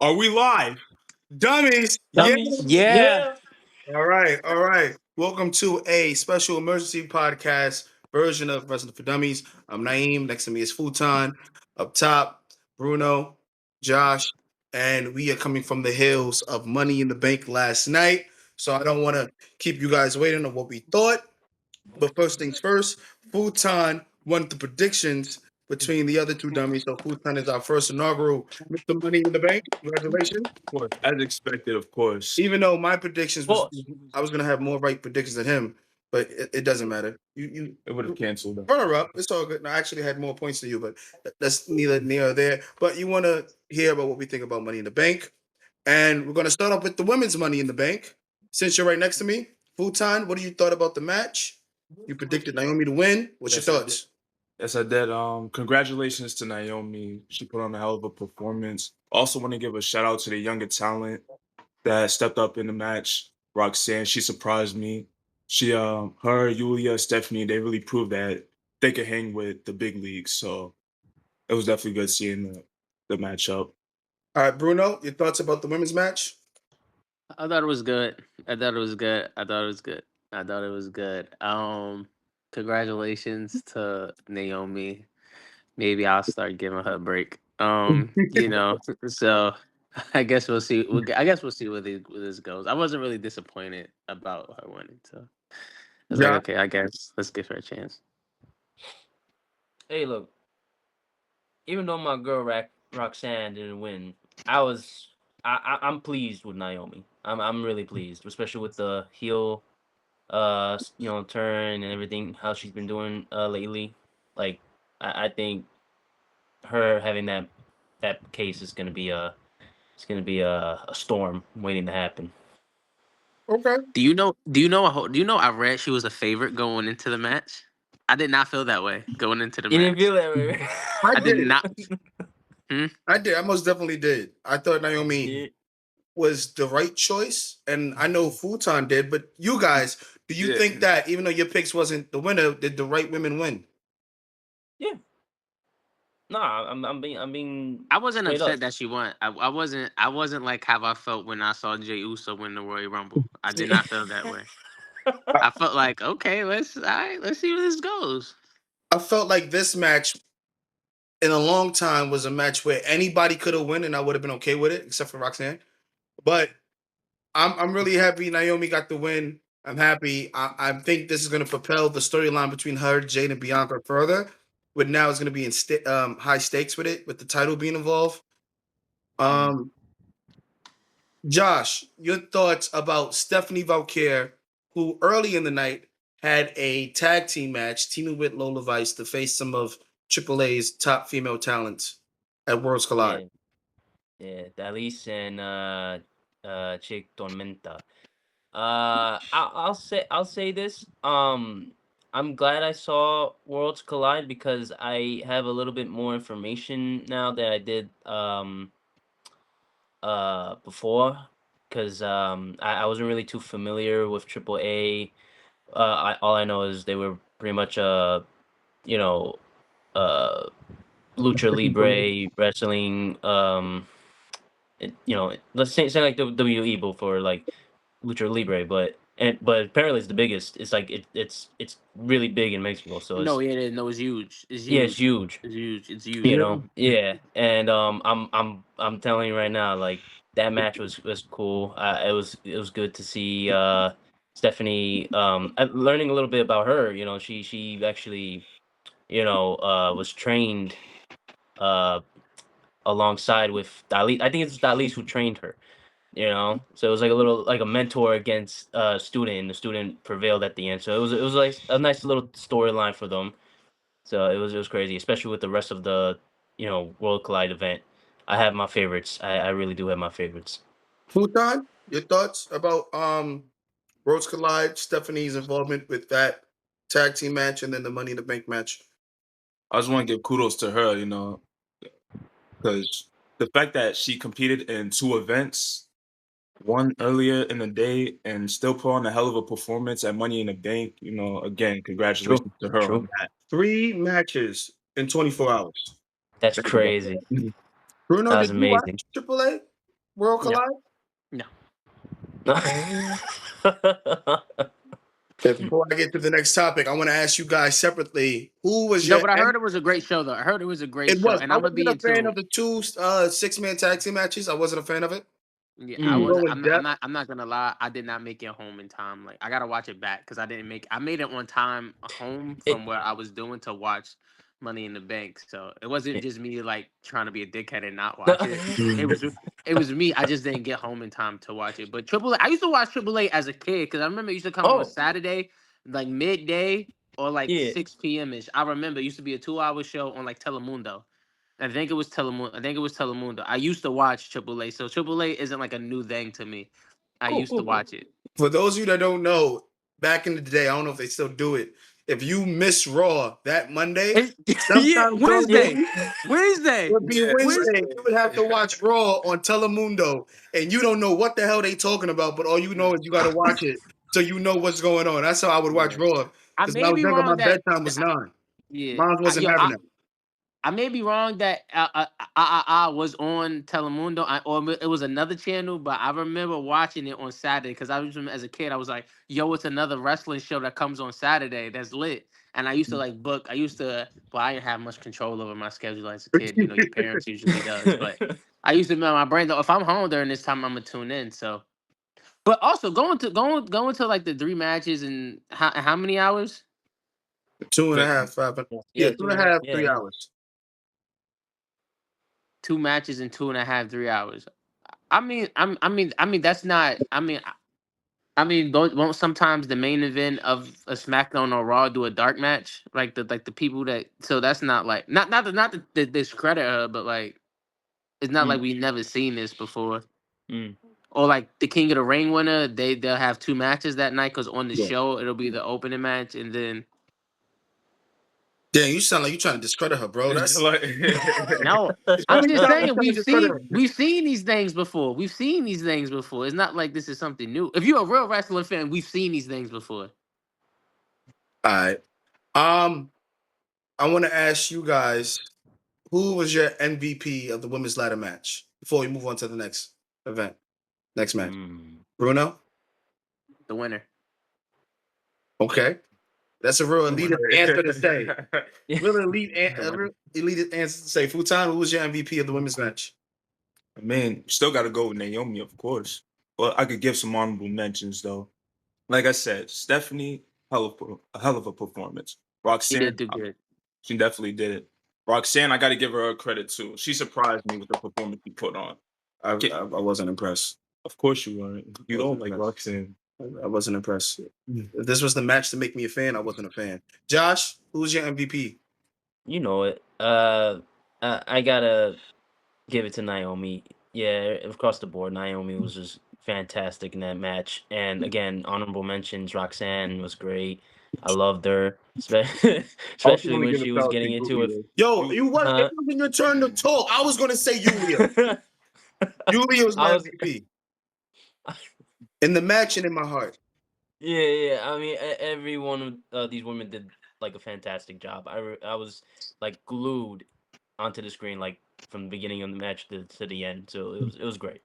Are we live? Dummies! Yeah! Dummies. Yeah. Yeah. All right. Welcome to a special emergency podcast version of Wrestling for Dummies. I'm Naeem. Next to me is Futon. Up top, Bruno, Josh, and we are coming from the hills of Money in the Bank last night. So I don't want to keep you guys waiting on what we thought. But first things first, Futon won the predictions between the other two dummies. So Futon is our first inaugural Mr. Money in the Bank. Congratulations. Of course. As expected, of course. Even though my predictions was Boss. I was gonna have more right predictions than him, but it doesn't matter. You It would have canceled. runner up. It's all good. No, I actually had more points than you, but that's neither near or there. But you want to hear about what we think about Money in the Bank, and we're gonna start off with the women's Money in the Bank. Since you're right next to me, Futon, what do you thought about the match? You predicted Naomi to win. What's Yes, your I thoughts? Yes, I did. Congratulations to Naomi. She put on a hell of a performance. Also, want to give a shout out to the younger talent that stepped up in the match. Roxanne, she surprised me. Her, Yulia, Stephanie, they really proved that they could hang with the big leagues. So it was definitely good seeing the matchup. All right, Bruno, your thoughts about the women's match? I thought it was good. I thought it was good. I thought it was good. I thought it was good. Congratulations to Naomi. Maybe I'll start giving her a break. So I guess we'll see. I guess we'll see where this goes. I wasn't really disappointed about her winning, so I was like, Yeah. okay, I guess let's give her a chance. Hey, look. Even though my girl Roxanne didn't win, I was. I'm pleased with Naomi. I'm really pleased, especially with the heel, turn and everything. How she's been doing lately. Like, I think her having that case is gonna be a storm waiting to happen. Okay. Do you know I read she was a favorite going into the match? I did not feel that way going into the You didn't match. feel that way. I I did did. not. Hmm? I did. I most definitely did. I thought Naomi Yeah. was the right choice, and I know Futon did. But you guys, do you Yeah. think that even though your picks wasn't the winner, did the right women win? Yeah. No, I'm being I wasn't straight up. upset that she won. I wasn't like how I felt when I saw Jey Uso win the Royal Rumble. I did not feel that way. I felt like, okay, let's see where this goes. I felt like this match in a long time was a match where anybody could have won, and I would have been okay with it, except for Roxanne. But I'm really happy Naomi got the win. I'm happy. I think this is going to propel the storyline between her, Jade, and Bianca further. But now it's going to be in high stakes with it, with the title being involved. Um, Josh, your thoughts about Stephanie Valkyr, who early in the night had a tag team match, teaming with Lola Vice to face some of AAA's top female talents at Worlds Collide. Yeah, yeah, Dalis and Chick Tormenta. I'll say this. I'm glad I saw Worlds Collide because I have a little bit more information now than I did before. Because I wasn't really too familiar with AAA. All I know is they were pretty much you know uh lucha libre wrestling. Let's say like the WWE before like lucha libre, but apparently it's the biggest. It's like it's really big in Mexico, so No, it's yeah, no, it's huge. It's yeah, it's huge. huge. It's huge. It's huge. You Yeah. know, yeah, and I'm telling you right now, like that match was cool. It was good to see Stephanie learning a little bit about her. She actually was trained uh alongside with Dalit. I think it's Dalit who trained her. So it was like a little like a mentor against student, and the student prevailed at the end. So it was like a nice little storyline for them. So it was crazy, especially with the rest of the World Collide event. I have my favorites. I really do have my favorites. Futon, your thoughts about Worlds Collide, Stephanie's involvement with that tag team match, and then the Money in the Bank match? I just want to give kudos to her, because the fact that she competed in two events, one earlier in the day, and still put on a hell of a performance at Money in the Bank, again, True, congratulations to her true. on that. 3 matches in 24 hours. That's Think about crazy. that. Bruno, That did was you watch amazing. AAA? World No. Collide? No. Before I get to the next topic, I want to ask you guys separately, who was No, your but I heard it was a great show though. I heard it was a great It show, was. and I I'm gonna wasn't be a fan into. of the two 6-man tag team matches. I wasn't a fan of it. Yeah, I You Mm. was. go in I'm not. I'm depth. not. I'm not gonna lie. I did not make it home in time. Like I gotta watch it back because I didn't make. I made it on time home It, from where I was doing to watch Money in the Bank. So it wasn't it, just me like trying to be a dickhead and not watch it. It was. It was me. I just didn't get home in time to watch it. But Triple A, I used to watch Triple A as a kid because I remember it used to come on oh, Saturday, like midday or like yeah. 6 p.m. ish. I remember it used to be a 2 hour show on like Telemundo. I think it was Telemundo. I think it was Telemundo. I used to watch Triple A, so Triple A isn't like a new thing to me. I Cool, used to cool, cool. watch it. For those of you that don't know, back in the day, I don't know if they still do it. If you miss Raw that Monday, Yeah, sometimes during the Yeah. Wednesday, week, it Wednesday. would be Yeah. Wednesday. You would have to watch Raw on Telemundo, and you don't know what the hell they talking about, but all you know is you got to watch it, so you know what's going on. That's how I would watch Yeah. Raw. I Because when I may was be younger, my wrong that. bedtime was 9. Yeah, Mine wasn't yo, having that. I may be wrong that I was on Telemundo or it was another channel, but I remember watching it on Saturday because I was as a kid. I was like, "Yo, it's another wrestling show that comes on Saturday that's lit." And I used to like book. I used to, well, I didn't have much control over my schedule as a kid. You know, your parents usually does, but I used to know my brain though. If I'm home during this time, I'm gonna tune in. So, but also going to like the 3 matches and how many hours? 2.5, 5. Yeah, Yeah, two two and and a a half. half, Yeah, 3 hours. 2 matches in 2.5, 3 hours. I mean, that's not. I mean, won't sometimes the main event of a SmackDown or Raw do a dark match? Like the people that. So that's not like not to discredit her, but like it's not Mm, like we never seen this before. mm. Or like the King of the Ring winner, they'll have 2 matches that night because on the Yeah. show it'll be the opening match and then Damn, you sound like you trying to discredit her, bro. It's That's like no. it I'm sound just like you saying trying to discredit her. we've seen these things before. We've seen these things before. It's not like this is something new. If you're a real wrestling fan, we've seen these things before. All right. I want to ask you guys, who was your MVP of the women's ladder match before we move on to the next event, next match? Mm. Bruno? The winner. Okay. That's a real elite answer to say. Real I real elite answer to say. Futon, who was your MVP of the women's match? mean, still got to go with Naomi, of course. But I could give some honorable mentions though. Like I said, Stephanie, a hell of a performance. She Roxanne, did do good. she definitely did it. Roxanne, I got to give her credit too. She surprised me with the performance she put on. I wasn't impressed. Of course you weren't. You don't like impressed. Roxanne. I wasn't impressed. If this was the match to make me a fan, I wasn't a fan. Josh, who was your MVP? You know it. I gotta give it to Naomi. Yeah, across the board, Naomi was just fantastic in that match. And again, honorable mentions. Roxanne was great. I loved her, Also, especially want to when give a she was shout out to getting into it. Yulia. Yo, it Huh? wasn't your turn to talk. I was gonna say Yulia. Yulia was I my was, MVP. In the match and in my heart. yeah. I mean, every one of these women did like a fantastic job. I was like glued onto the screen like from the beginning of the match to the end. So it was great.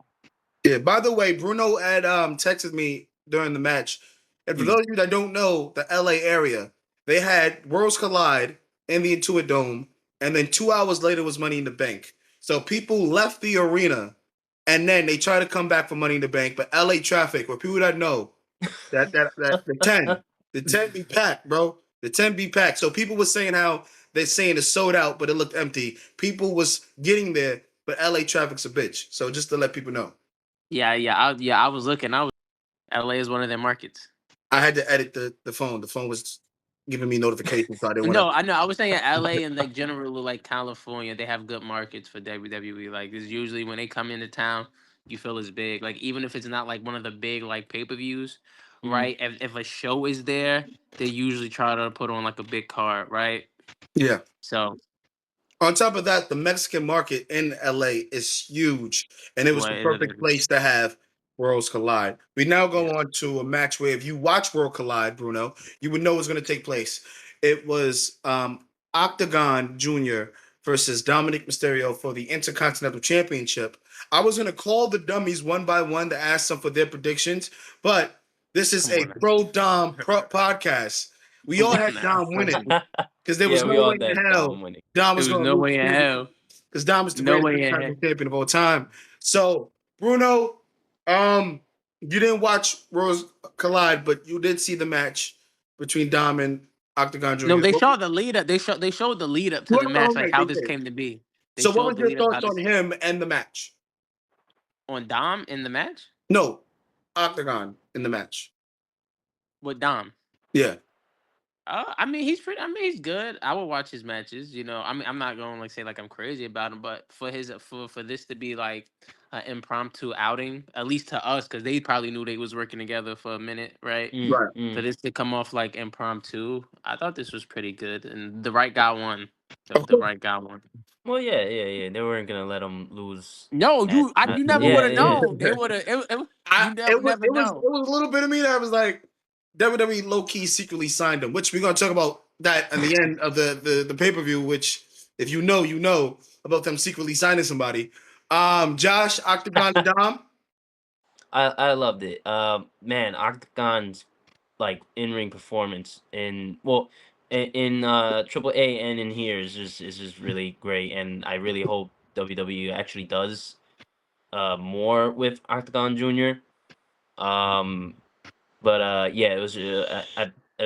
Yeah, by the way, Bruno had texted me during the match. And for Mm. those of you that don't know, the LA area, they had Worlds Collide in the Intuit Dome, and then 2 hours later was Money in the Bank. So people left the arena and then they tried to come back for Money in the Bank, but LA traffic, where people that know that the 10 be packed, bro. The 10 be packed. So people were saying how they're saying it's sold out, but it looked empty. People was getting there, but LA traffic's a bitch. So just to let people know. I was looking. LA is one of their markets. I had to edit the phone. The phone was giving me notifications, so I didn't want No, to. I know. I was saying LA and like general like California, they have good markets for WWE. Like it's usually when they come into town, you feel it's big. Like even if it's not like one of the big like pay-per-views, Mm. right? If a show is there, they usually try to put on like a big card, right? Yeah. So On top of that, the Mexican market in LA is huge, and it was what the it perfect is. place to have Worlds Collide. We now go Yeah. on to a match where if you watch World Collide, Bruno, you would know what's going to take place. It was Octagon Jr. versus Dominic Mysterio for the Intercontinental Championship. I was going to call the dummies one by one to ask them for their predictions, but this is Come a on now. pro Dom podcast. We all Come had on now. Dom winning because there was Yeah, we no all way in had hell Dom winning. Dom There was was going to no lose way in hell. because Dom is the No greatest way in hell. Intercontinental champion of all time. So, Bruno, you didn't watch Rose Collide, but you did see the match between Dom and Octagon Jr. No, they showed the lead up. They showed the lead up to the match, like Right, how they this did. came to be. They So, what was showed the your lead up how thoughts on this him and the match? on Dom in the match No, Octagon in the match. with Dom. Yeah. I mean, he's pretty. I mean, he's good. I will watch his matches. You know, I mean, I'm not going to like say like I'm crazy about him, but for his for this to be like an impromptu outing, at least to us, because they probably knew they was working together for a minute, right? Right. For this to come off like impromptu, I thought this was pretty good, and the right guy won. Of The course. right guy won. Well, yeah. They weren't gonna let him lose. No, you never Yeah, would have yeah. known. They would have. You never know. It was a little bit of me that was like WWE low key secretly signed him, which we're gonna talk about that in the end of the pay per view. Which if you know about them secretly signing somebody. Josh, Octagon, and Dom. I loved it. Man, Octagon's like in-ring performance in Triple A and in here is just really great, and I really hope WWE actually does more with Octagon Jr. But yeah, it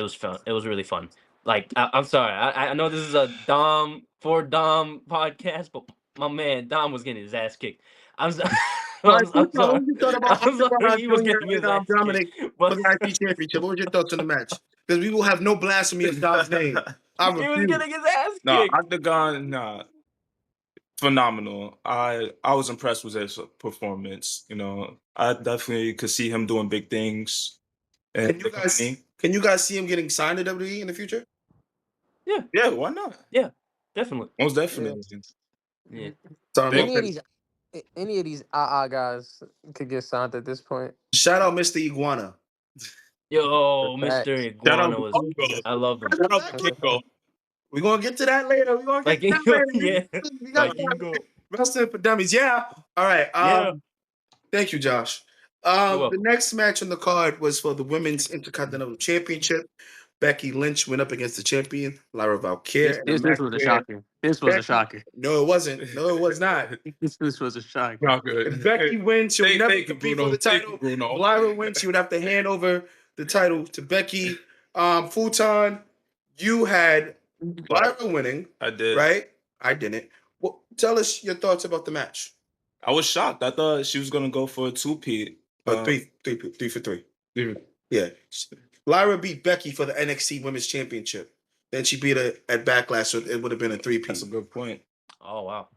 was fun. It was really fun. Like I'm sorry, I know this is a Dom podcast, but my man Dom was getting his ass kicked. I'm sorry. All right, I'm What sorry. you thought about I'm sorry. Octagon He was Jr. getting his and ass Dominic kicked. for But the IC championship? What was your thoughts on the match? Because we will have no blasphemy of Dom's name. I he was refuse. getting his ass Nah, kicked. Octagon, nah, phenomenal. I was impressed with his performance. You know, I definitely could see him doing big things. in Can the you guys company. can you guys see him getting signed to WWE in the future? Yeah, why not? Yeah, definitely. Most definitely. Yeah. So, Big Any of these guys could get signed at this point. shout out Mr. Iguana. Yo, Facts. Mr. Shout out Iguana was. Kingo. I love him. Shout out Kingo. We're gonna get to that later. We're gonna get Like to that later. yeah, We got like Kingo. Wrestling for Dummies. Yeah. All right. Yeah. Thank you, Josh. You're The welcome. next match on the card was for the Women's Intercontinental Championship. Becky Lynch went up against the champion, Lyra Valkyria. This was a shocker. This was a shocker. No, it wasn't. No, it was not. This was a shocker. Not good. If Becky wins, she would never Thank you, compete Bruno. for the Thank title. you, Bruno. If Lyra wins, she would have to hand over the title to Becky. Futon, you had Lyra winning, I did. right? I didn't. Well, tell us your thoughts about the match. I was shocked. I thought she was gonna go for a two-peat. Three for three. Yeah. Lyra beat Becky for the NXT Women's Championship. Then she beat her at Backlash, so it would have been a three-peat. That's a good point. Oh wow.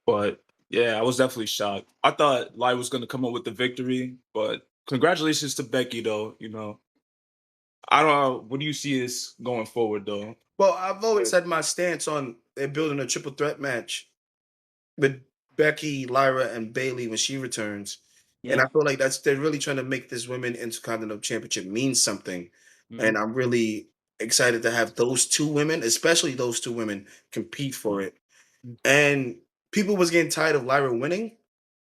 But yeah, I was definitely shocked. I thought Lyra was gonna come up with the victory, but congratulations to Becky, though. You know, I don't know. What do you see as going forward, though? Well, I've always had my stance on they're building a triple threat match with Becky, Lyra, and Bailey when she returns. Yeah. And I feel like they're really trying to make this Women Intercontinental Championship mean something. And I'm really excited to have those two women, especially those two women, compete for it. And people was getting tired of Lyra winning.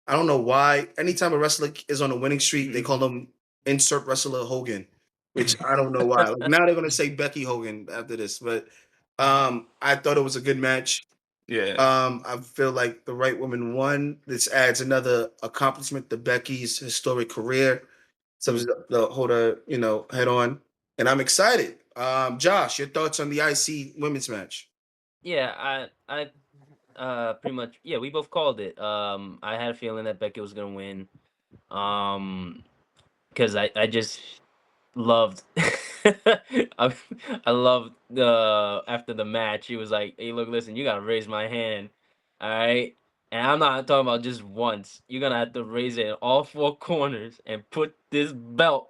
I don't know why. Anytime a wrestler is on a winning streak, they call them insert wrestler Hogan, which I don't know why. Like, now they're gonna say Becky Hogan after this, but I thought it was a good match. Yeah. I feel like the right woman won. This adds another accomplishment to Becky's historic career. Something to hold her, head on. And I'm excited. Josh, your thoughts on the IC women's match? Yeah, I pretty much we both called it. I had a feeling that Becky was gonna win. Because I just loved I, I loved the after the match he was like, hey look, listen, you gotta raise my hand, all right, and I'm not talking about just once. You're gonna have to raise it in all four corners and put this belt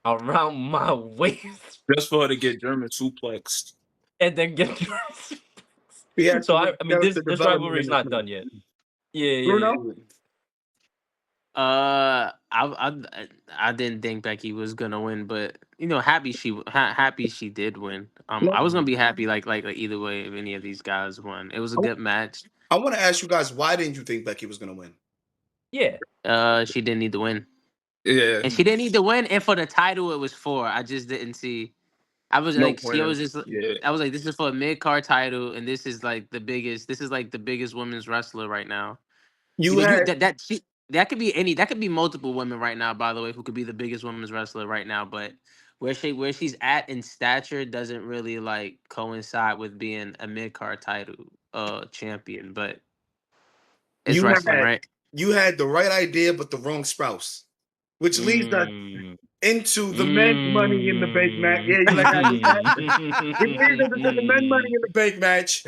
around my waist Just for her to get German suplexed. and then get so I mean this rivalry is not done yet. Yeah. Bruno? I didn't think Becky was gonna win, but happy she did win. I was gonna be happy like either way if any of these guys won. It was a good match. I want to ask you guys, why didn't you think Becky was going to win? Yeah. She didn't need to win, Yeah. and she didn't need to win. And for the title, it was for. I just didn't see. I was No like, point she in- was just. yeah. I was like, this is for a mid card title, and this is like the biggest. This is like the biggest women's wrestler right now. You You know, had that could be any that could be multiple women right now, by the way, who could be the biggest women's wrestler right now. But where she's at in stature doesn't really like coincide with being a mid card title champion. But it's you wrestling, had right? you had the right idea but the wrong spouse, which leads us Mm. into the men's Money in the Bank match. Yeah, you like how I did that? Which leads us into the men's Money in the Bank match.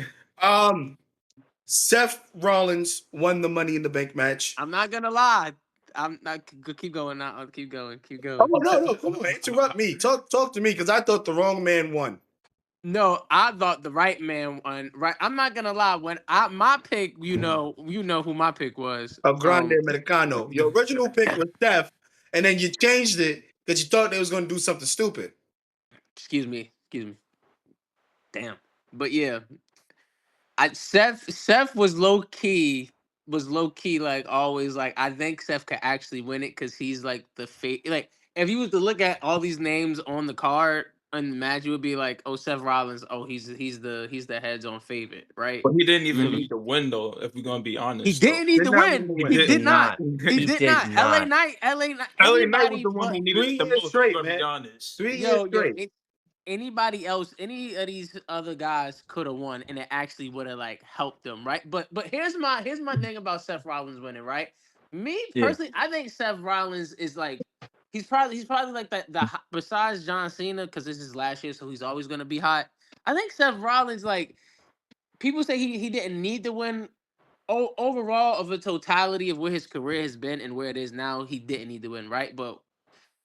Seth Rollins won the Money in the Bank match. I'm not gonna lie. I'm not keep going now. I'll keep going. Keep Oh going. no, come on, interrupt me. Talk to me because I thought the wrong man won. No, I thought the right man won. Right, I'm not gonna lie. When my pick, you know who my pick was. A Grande Americano. Your original pick was Steph, and then you changed it because you thought they was going to do something stupid. Excuse me. Damn. But yeah, Seth was low key like always like I think Seth could actually win it because he's like like if you was to look at all these names on the card in the match, you would be like, oh, Seth Rollins, oh, he's the heads on favorite, right? But he didn't even Mhm. need to win though, if we're gonna be honest. He didn't need Did to not win. need to He win. did not. He He did did not. LA not. Knight. LA Knight was Anybody the one but who needed 3 it the years most, straight, if we're gonna man. be honest. 3 years yo straight. anybody else, any of these other guys could have won, and it actually would have like helped them, right? But here's my thing about Seth Rollins winning, right? Me Yeah. personally, I think Seth Rollins is like he's probably like besides John Cena because this is last year, so he's always gonna be hot. I think Seth Rollins like people say he didn't need to win. Overall, of the totality of where his career has been and where it is now, he didn't need to win, right? But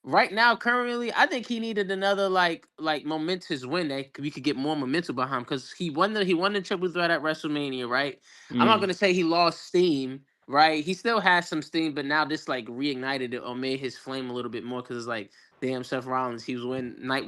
right now, currently, I think he needed another like momentous win that we could get more momentum behind because he won the triple threat at WrestleMania, right? I'm not Mm. gonna say he lost steam, right? He still has some steam, but now this like reignited it or made his flame a little bit more because it's like, damn, Seth Rollins, he was win the night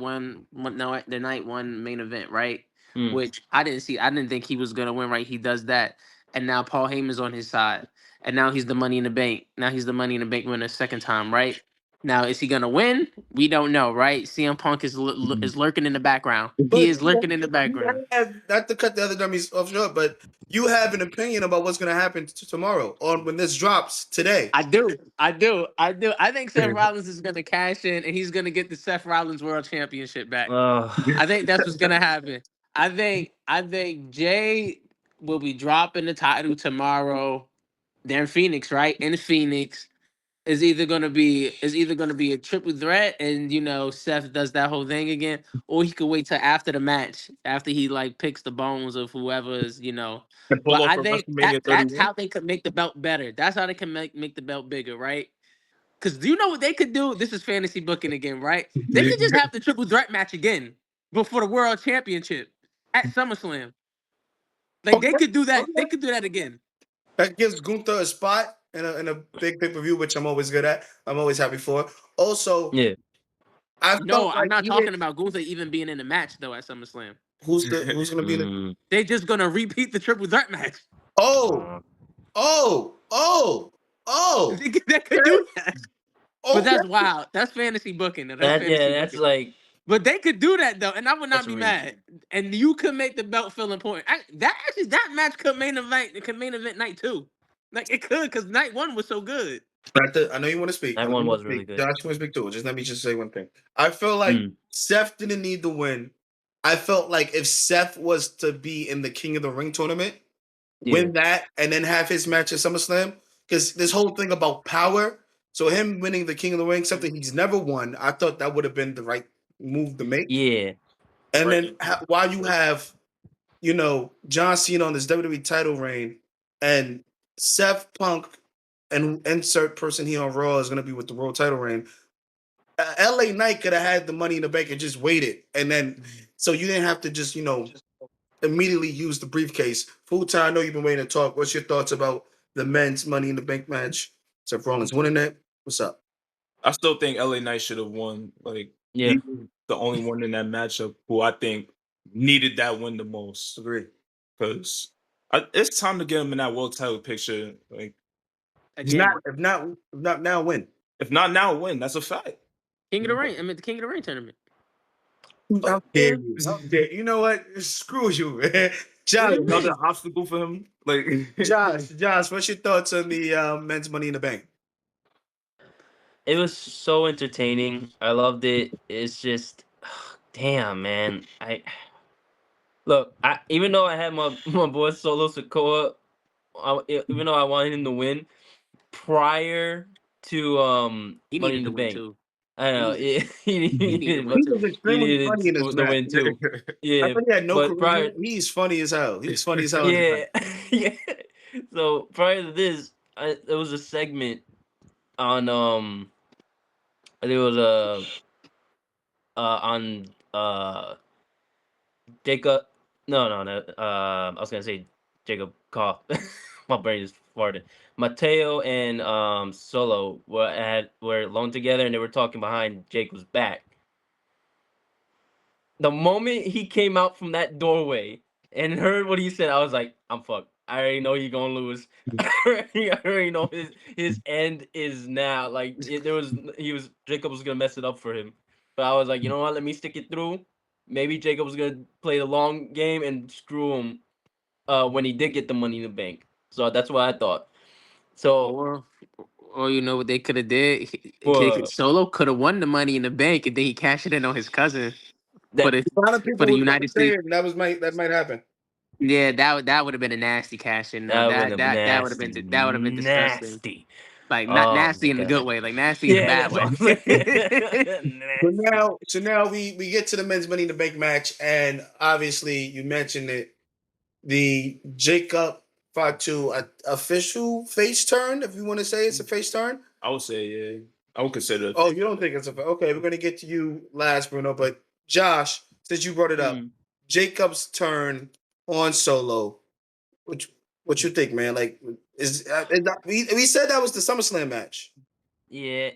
one main event, right? Mm. Which I didn't see. I didn't think he was gonna win, right? He does that, and now Paul Heyman's on his side, and now he's the Money in the Bank. Now he's the Money in the Bank winner second time, right? Now, is he gonna win? We don't know, right? CM Punk is lurking in the background. He But is lurking in the you background. have, not to cut the other dummies off short, but you have an opinion about what's going to happen tomorrow on when this drops today. I do. I think Seth Rollins is gonna cash in, and he's gonna get the Seth Rollins World Championship back. I think that's what's gonna happen. I think Jay will be dropping the title tomorrow. They're in Phoenix, right? In Phoenix. Is either gonna be a triple threat, and Seth does that whole thing again, or he could wait till after the match, after he like picks the bones of whoever's. And pull But off I a think WrestleMania that's 31. how they could make the belt better. That's how they can make the belt bigger, right? Because do you know what they could do? This is fantasy booking again, right? They could just have the triple threat match again, but for the world championship at SummerSlam. Like they Okay, could do that. They okay. could do that again. That gives Gunther a spot in a big pay per view, which I'm always good at. I'm always happy for. Also, Yeah. I No, felt I'm like not talking about Gunther even being in the match though at SummerSlam. who's going to be the Mm. They just gonna repeat the triple threat match. oh oh oh oh They could do that. But okay. that's wild. That's fantasy booking. Though. That's fantasy That's booking. like But they could do that though, and I would not that's be reach. mad. And you could make the belt feel important. That match could main event. It could main event night two. Like it could, because night one was so good. I know you want to speak. That I know one you was wanna really speak. good. Josh wants to speak too. Just let me just say one thing. I feel like Mm. Seth didn't need the win. I felt like if Seth was to be in the King of the Ring tournament, Yeah. win that, and then have his match at SummerSlam, because this whole thing about power. So him winning the King of the Ring, something he's never won, I thought that would have been the right move to make. Yeah. And then while you have, John Cena on this WWE title reign, and Seth Punk and insert person here on Raw is going to be with the world title reign. LA Knight could have had the Money in the Bank and just waited, and then so you didn't have to just immediately use the briefcase. Full time, I know you've been waiting to talk. What's your thoughts about the men's Money in the Bank match? Seth Rollins winning it. What's up? I still think LA Knight should have won. Like Yeah. he was the only one in that matchup who I think needed that win the most. Agree. Because it's time to get him in that world title picture. Like He's not. Again, If not now, win. if not now, win. That's a fact. King of the Ring. I mean, the King of the Ring tournament. How dare you? How dare you? Know what? Screw you, man. Josh, Another obstacle for him. Like Josh, what's your thoughts on the men's Money in the Bank? It was so entertaining. I loved it. It's just, damn, man. I even though I had my boy Solo Sokoa, even though I wanted him to win prior to He Money needed in to the win Bank. too. I know He he needed to needed, win He but was too. he extremely needed funny in his the match. win too. I Yeah, thought he had no but prior, charisma. He's funny as hell. He's funny as hell. in his yeah, match. yeah. So prior to this, there was a segment on there was a on Jacob. No. I was gonna say Jacob cough. My brain is farted. Mateo and Solo were alone together, and they were talking behind Jacob's back. The moment he came out from that doorway and heard what he said, I was like, I'm fucked. I already know you're gonna lose. I already know his end is now. Like Jacob was gonna mess it up for him. But I was like, you know what? Let me stick it through. Maybe Jacob was gonna play the long game and screw him when he did get the Money in the Bank. So that's what I thought. So Or you know what they could have did? uh, Solo could have won the Money in the Bank, and then he cashed it in on his cousin for that the A lot of people for the was United States. saying that might happen. Yeah, that would have been a nasty cash in though. that would have been That would have been nasty, disgusting. nasty. Like not Oh my nasty in the good god. way, like nasty in the Yeah, bad that's what way. I'm saying. Nasty. So now we get to the men's Money in the Bank match, and obviously you mentioned it. The Jacob Fatu official face turn, if you want to say it's a face turn. I would say, yeah. I would consider Oh, you don't think it's okay? We're gonna get to you last, Bruno. But Josh, since you brought it up, Mm. Jacob's turn on Solo. What you think, man? Like, we said that was the SummerSlam match. Yeah,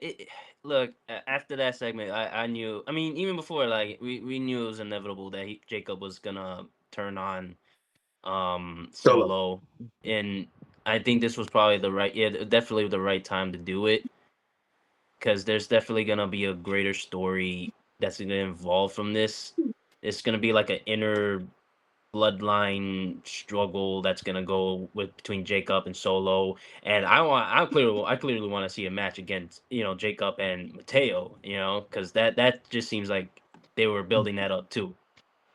look, after that segment, I knew. I mean, even before, like we knew it was inevitable that Jacob was gonna turn on Solo. Solo, and I think this was probably definitely the right time to do it, because there's definitely gonna be a greater story that's gonna involve from this. It's gonna be like an inner bloodline struggle that's gonna go with between Jacob and Solo, and I clearly want to see a match against Jacob and Mateo, because that just seems like they were building that up too.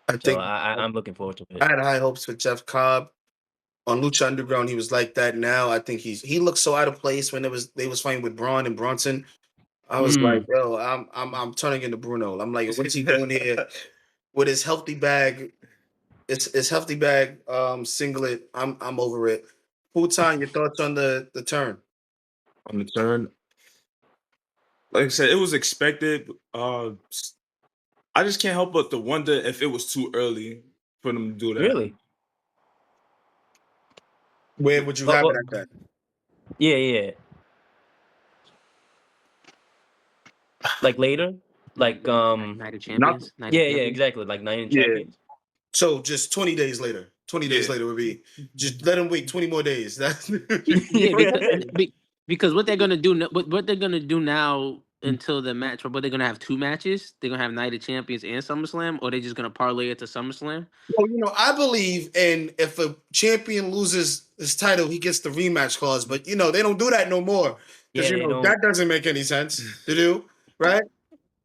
I So think I'm looking forward to I it. had high hopes for Jeff Cobb on Lucha Underground. He was like that. Now I think he looks so out of place when they was fighting with Braun and Bronson. I was like, Mm. yo, I'm turning into Bruno. I'm like, what is he doing here with his healthy bag? It's healthy bag singlet. I'm over it. Futon, your thoughts on the turn? on the turn. Like I said, it was expected. I just can't help but to wonder if it was too early for them to do that. Really? Where would you Oh, have it oh, at that? yeah. Like later, like Night of Not Champions. Night of yeah, Champions. exactly, like Night in Yeah, Champions. so just 20 days later. 20 days yeah. later would be just let him wait 20 more days. That's Yeah, because what they're gonna do, what they're gonna do now until the match, but they're gonna have two matches. They're gonna have Night of Champions and SummerSlam, or they're just gonna parlay it to SummerSlam. well, I believe in if a champion loses his title, he gets the rematch clause. But they don't do that no more because Yeah, they don't. that doesn't make any sense to do, right?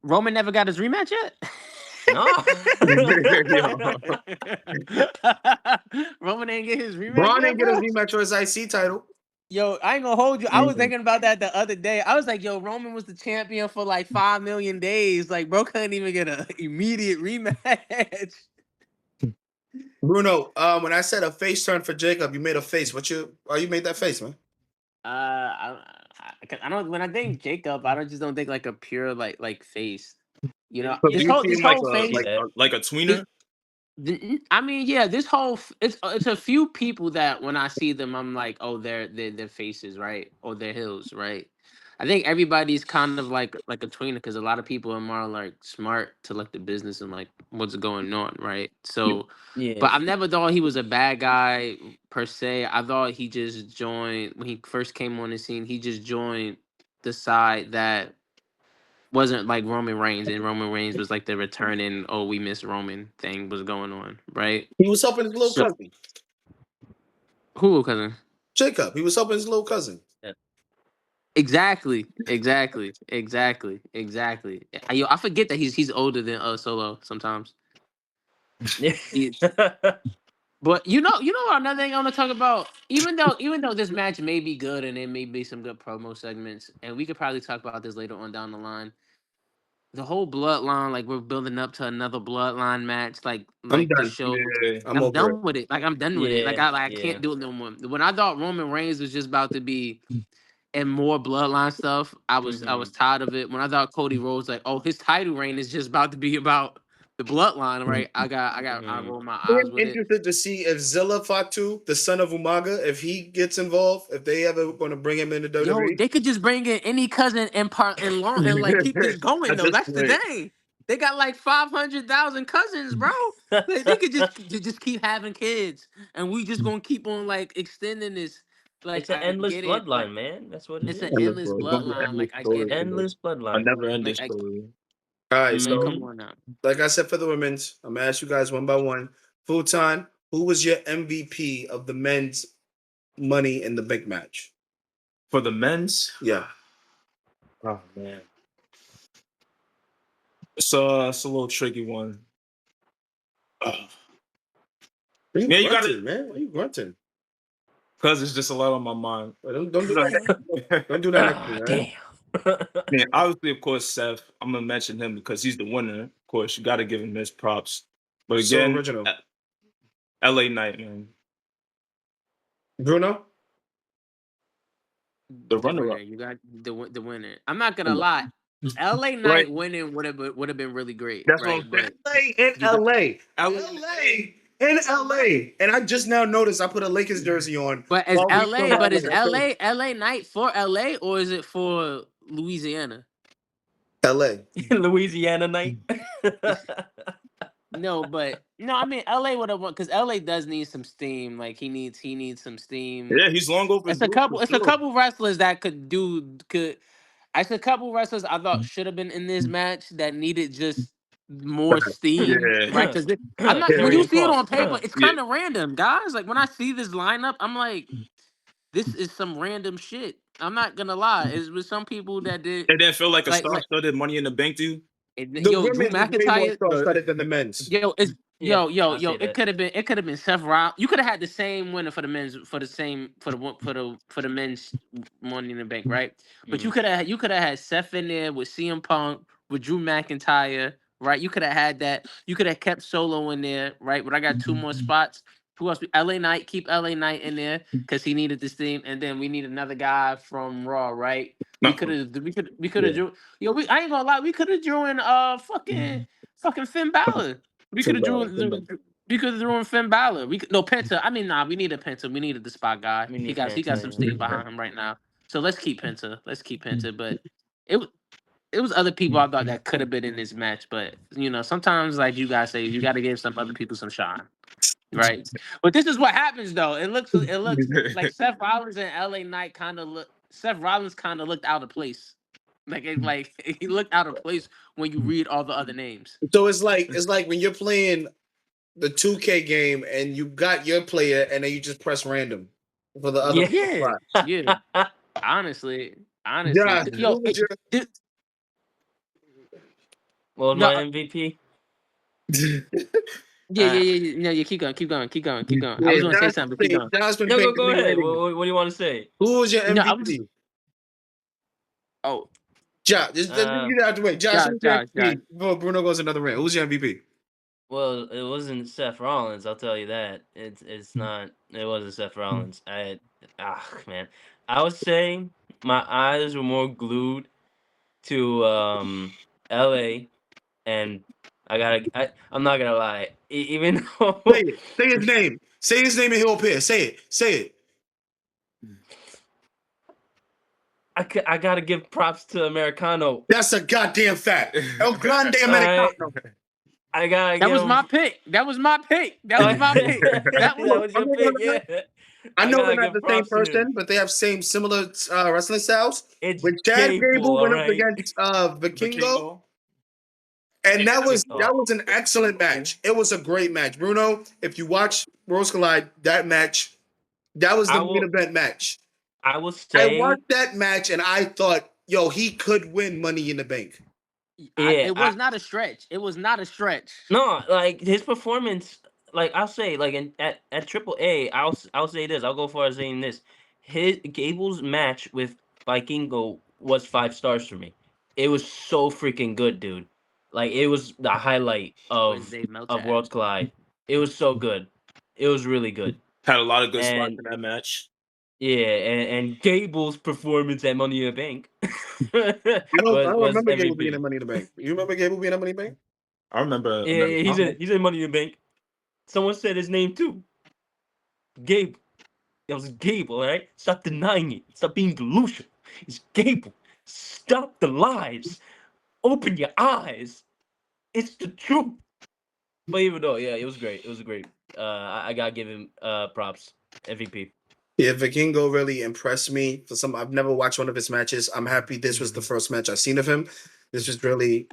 Roman never got his rematch yet. No. Roman ain't get his rematch Braun yet, didn't get his bro. rematch for his IC title. Yo, I ain't gonna hold you. I was thinking about that the other day. I was like, yo, Roman was the champion for like 5 million days. Like, bro couldn't even get an immediate rematch. Bruno, when I said a face turn for Jacob, you made a face. Why you made that face, man? I don't. When I think Jacob, I just don't think like a pure like face. So do This you whole see this him like whole I a see face. like that. Like a tweener. I mean, yeah, this whole it's a few people that when I see them, I'm like, oh, they're faces, right, or they're hills, right. I think everybody's kind of like a tweener because a lot of people are more like smart to like the business and like what's going on, right. So, Yeah. but I never thought he was a bad guy per se. I thought he just joined when he first came on the scene. He just joined the side that wasn't like Roman Reigns, and Roman Reigns was like the returning, oh, we miss Roman thing was going on, right? He was helping his little So cousin, who cousin? Jacob. He was helping his little cousin. Exactly. I forget that he's older than Solo sometimes. He- but you know another thing I want to talk about. Even though this match may be good and there may be some good promo segments, and we could probably talk about this later on down the line. The whole bloodline, like we're building up to another bloodline match, like I'm the done. show. Yeah. I'm I'm over it. done with it. Like I'm done with it. Like Yeah, I yeah. can't do it no more. When I thought Roman Reigns was just about to be in more bloodline stuff, I was Mhm. tired of it. When I thought Cody Rhodes, like, oh, his title reign is just about to be about the bloodline, right? I Mhm. rolled my I eyes am with it. interested to see if Zilla Fatu, the son of Umaga, if he gets involved, if they ever going to bring him into Yo, WWE. they could just bring in any cousin and part and long and like keep this going At though. this That's the point, thing. They got like 500,000 cousins, bro. Like, they could just keep having kids, and we just gonna keep on like extending this. Like It's an I endless get it. Like bloodline, man. That's what it it's an is. endless endless story. It's gonna be an bloodline. endless Like I get story. it. Endless A bloodline. never ending Like story. All right, so come Mhm. on now. like I said for the women's, I'm gonna ask you guys one by one. Futon, who was your MVP of the men's Money in the Bank match? For the men's, Yeah, oh man, it's a little tricky one. Oh, Why you yeah, you got grunting, it, man? Why you grunting? because it's just a lot on my mind. Don't do that. Don't do that next to me, all right? Damn. Man, obviously, of course, Seth. I'm gonna mention him because he's the winner. Of course, you got to give him his props. But So again, original. L.A. Knight, man, Bruno? the The winner. runner-up. You got the winner. I'm not gonna lie. LA Right, Knight winning would have been really great, that's what right? I'm saying. But LA in you got LA. L.A. LA in LA. And I just now noticed I put a Lakers jersey on but is while we LA from but is LA. LA Knight for LA or is it for Louisiana? LA. Louisiana night. No, but no, I mean LA would have won because LA does need some steam. Like he needs some steam. Yeah, he's long It's a overdue for couple. It's a sure. couple wrestlers that could. It's a couple wrestlers I thought should have been in this match that needed just more steam, Yeah, right? Because I'm not. When you Carrying see it on costs. paper, it's yeah. kind of random, guys. Like when I see this lineup, I'm like, this is some random shit. I'm not gonna lie. It's with some people that did It didn't feel like a like star-studded Money in the Bank, dude. The yo Drew women's is way more McIntyre. No, star-studded than the men's. Yo, it's Yeah, yo. I'll say It that. could have been Seth Rollins. You could have had the same winner for the men's for the same for the men's Money in the Bank, right? But Mhm. you could have had Seth in there with CM Punk with Drew McIntyre, right? You could have had that. You could have kept Solo in there, right? But I got two more spots. Who else? LA Knight. Keep LA Knight in there because he needed this team, and then we need another guy from Raw, right? We not could from have we could have yeah. drew. Yo, I ain't gonna lie. We could have drew in fucking Finn Balor. We could have Timber. drew in Finn Balor. We could, no Penta. I mean, nah, we need a Penta. We needed the spot guy. We He need got Penta, some yeah. steam behind him right now. So let's keep Penta. Let's keep Penta. But it was it was other people I thought that could have been in this match. But sometimes like you guys say, you got to give some other people some shine, right? But this is what happens though. It looks like Seth Rollins and LA Knight kind of look. Seth Rollins kind of looked out of place. Like he looked out of place when you read all the other names. So it's like when you're playing the 2K game and you got your player and then you just press random for the other Yeah. Yeah, spot. yeah. Honestly, Josh, yo, who was your th- What was no, my MVP? yeah, yeah, Uh, yeah, yeah. No, yeah, keep going. I yeah, was gonna say something, but keep going. Josh been no, paying go ahead. ratings. What do you want to say? Who was your No, I was. MVP? Oh, Josh, just get Uh, it out the way. Josh, Josh, who's your Josh, Josh. MVP? Before Bruno goes another round. Who's your MVP? well, it wasn't Seth Rollins. I'll tell you that. It's not. It wasn't Seth Rollins. Man, I would say my eyes were more glued to L.A. and I'm not gonna lie. Even Say though it. Say his name. Say his name and he'll appear. Say it. Say it. I gotta give props to Americano. That's a goddamn fact. El Grande All right, Americano. I gotta That give was him. my pick. That was my pick. That Oh, was my pick. that That was was I'm your not gonna pick, lie. yeah. I I know they're gotta not give the same props to him. person, but they have similar wrestling styles. It's When Chad Gable, Gable all went up right. against Vikingo, Vikingo. and that was Oh, that was an excellent match. It was a great match. Bruno, if you watch Rose Collide, that match, that was the I main will. event match. I will I say, watched that match and I thought, yo, he could win Money in the Bank. yeah. It was not a stretch. It was not a stretch. No, like his performance, like I'll say, like at Triple A, I'll say this. I'll go far as saying this. His Gable's match with Vikingo was 5 stars for me. It was so freaking good, dude. Like it was the highlight When Dave Meltzer of had Worlds Collide. It was so good. It was really good. Had a lot of good spots And in that match. yeah, and Gable's performance at Money in the Bank I don't was remember Gable being in MVP. Money in the Bank. You remember Gable being in Money in the Bank? I remember Yeah, yeah, Americano. he's in Money in the Bank. Someone said his name too. Gabe. It was Gable, all right? Stop denying it. Stop being delusional. It's Gable. Stop the lies. Open your eyes. It's the truth. But even though, yeah, it was great. It was great. I gotta give him props. MVP. Yeah, Vikingo really impressed me. I've never watched one of his matches. I'm happy this was the first match I've seen of him. This was really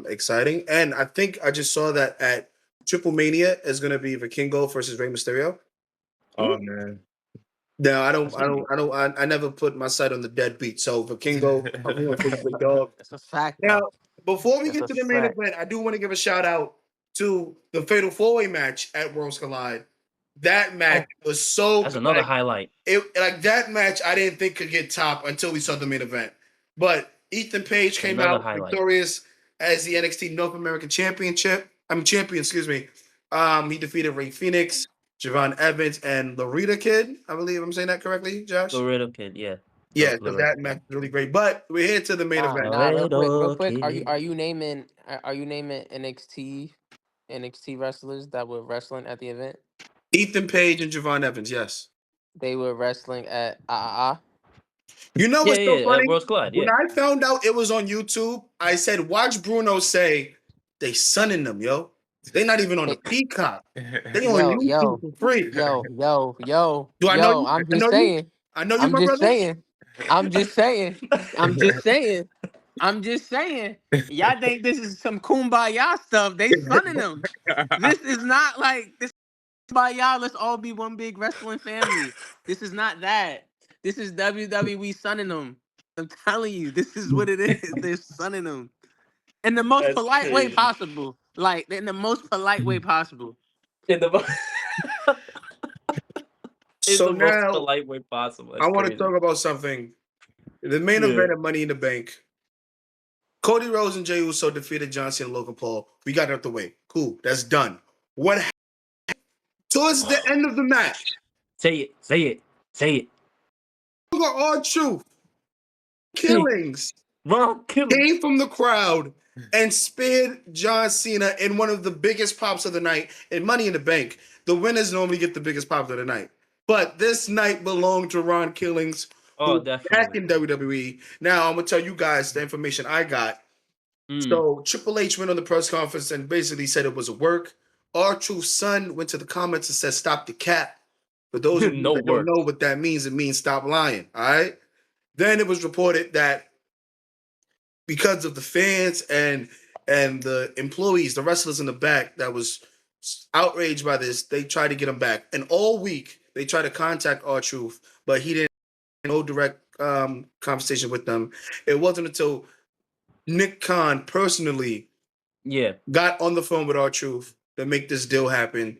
exciting. And I think I just saw that at Triple Mania is gonna be Vikingo versus Rey Mysterio. Oh man. No, That's gonna be. I never put my sight on the deadbeat. So Vikingo, I'm here for you, big dog. That's a fact, Now, though. before we That's get a to the main fact. event, I do want to give a shout out to the Fatal 4-Way match at Worlds Collide. That match Oh, was so that's another like highlight. that match I didn't think could get top until we saw the main event. But Ethan Page came Another out highlight. victorious as the NXT North American Championship. Champion, excuse me. He defeated Ray Phoenix, Javon Evans, and Loretta Kid. I believe I'm saying that correctly, Josh. Laredo Kid, yeah. Yeah, so Laredo that Kid. match was really great. But we're here to the main event. Nah. Real Laredo quick. Kid. Are you naming NXT wrestlers that were wrestling at the event? Ethan Page and Javon Evans, yes. They were wrestling at Ah. You know Yeah, what's so yeah, funny? Worlds Collide, When yeah. I found out it was on YouTube, I said, watch Bruno say they sunning them, yo. They not even on the Hey, Peacock. They on yo, YouTube yo, for free. Do I know yo. you? I'm I just know you. saying. I know you, I'm my just brother. saying. I'm just saying. I'm just saying. I'm just saying. Y'all think this is some kumbaya stuff? They sunning them. This is not like this. Kumbaya. Let's all be one big wrestling family. This is not that. This is WWE sunning them. I'm telling you, this is what it is. They're sunning them in the most That's polite way crazy. possible. Like in the most polite way possible. In the in So the most now polite way possible. I That's want to crazy. talk about something. The main Yeah. event of Money in the Bank. Cody Rhodes and Jey Uso defeated John Cena and Logan Paul. We got it out the way. Cool. That's done. What happened towards the end of the match? Say it. Say it. Say it. R-Truth Say it. Killings Ron Killings. came from the crowd and speared John Cena in one of the biggest pops of the night in Money in the Bank. The winners normally get the biggest pop of the night. But this night belonged to Ron Killings, Oh, who's back definitely. in WWE. Now, I'm going to tell you guys the information I got. So Triple H went on the press conference and basically said it was a work. R-Truth's son went to the comments and said, stop the cap. For those of you No that don't work. know what that means, it means stop lying. All right. Then it was reported that because of the fans and the employees, the wrestlers in the back that was outraged by this, they tried to get him back. And all week they tried to contact R-Truth, but he didn't no direct conversation with them. It wasn't until Nick Khan personally Yeah. got on the phone with R-Truth to make this deal happen.